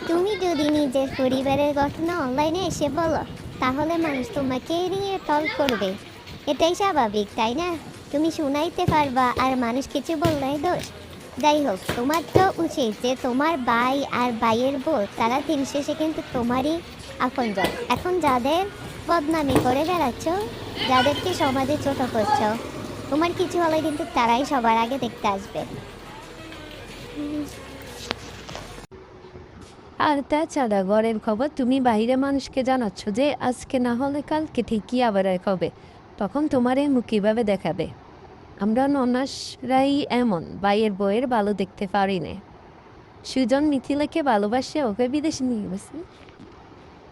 তুমি যদি নিজের পরিবারের ঘটনা অনলাইনে এসে বলো, তাহলে মানুষ তোমাকে নিয়ে টল করবে। এটাই স্বাভাবিক, তাই না? তুমি শুনাইতে পারবা, আর মানুষ কিছু বললেই দোষ। যাই হোক, তোমার তো উচিত যে তোমার ভাই আর ভাইয়ের বউ তারা দিন শেষে কিন্তু তোমারই আপনজন। এখন যাদের বদনামি করে বেড়াচ্ছ, যাদেরকে সমাজে ছোট করছো, তোমার কিছু হলে কিন্তু তারাই সবার আগে দেখতে আসবে। আর তাছাড়া ঘরের খবর তুমি বাইরে মানুষকে জানাচ্ছ যে আজকে না হলে কালকে ঠিকই আবার এক হবে, তখন তোমার এই মুখ কীভাবে দেখাবে? আমরা ননাসরাই এমন ভাইয়ের বইয়ের ভালো দেখতে পারি না। সুজন মিথিলাকে ভালোবাসে, ওকে বিদেশে নিয়ে গেছে।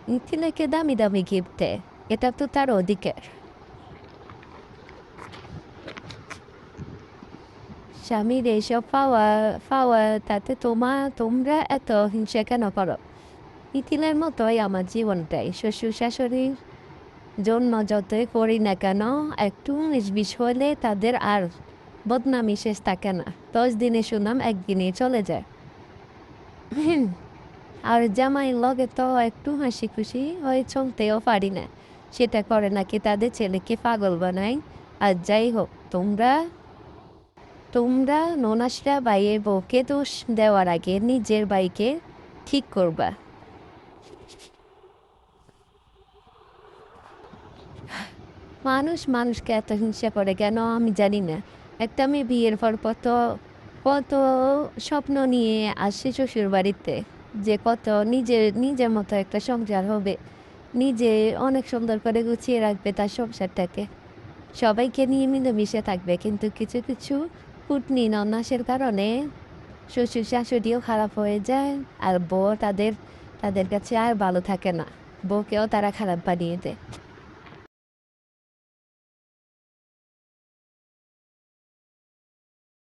মিথিলাকে দামি দামি গিফট দেয়, এটা তো তার অধিকার। স্বামীর এইসব পাওয়া পাওয়া তাতে তোমরা এত হিংসা কেন করো? মিথিলার মতোই আমার জীবনটাই। শ্বশুর শাশুড়ির জন্য যতই করি না কেন, একটু নির্বিষ হলে তাদের আর বদনামি শেষ থাকে না। 10 দিনে সুনাম একদিনে চলে যায়। আর জামাই লগে তো একটু হাসি খুশি হয়ে চলতেও পারি না, সেটা করে নাকি তাদের ছেলেকে পাগল বানায়। আর যাই হোক, তোমরা তোমরা ননাসরা ভাইয়ের বউকে দোষ দেওয়ার আগে নিজের ভাইকে ঠিক করবা। মানুষ মানুষকে এত হিংসা করে কেন আমি জানি না। একটা মেয়ে বিয়ের পর কত কত স্বপ্ন নিয়ে আসছে শ্বশুর বাড়িতে, যে কত নিজের নিজের মতো একটা সংসার হবে, নিজে অনেক সুন্দর করে গুছিয়ে রাখবে তার সংসারটাকে, সবাইকে নিয়ে মিলেমিশে থাকবে। কিন্তু কিছু কিছু কুটনি নন্যাসের কারণে শ্বশুর শাশুড়িও খারাপ হয়ে যায়, আর বউ তাদের তাদের কাছে আর ভালো থাকে না, বউকেও তারা খারাপ বানিয়ে দেয়।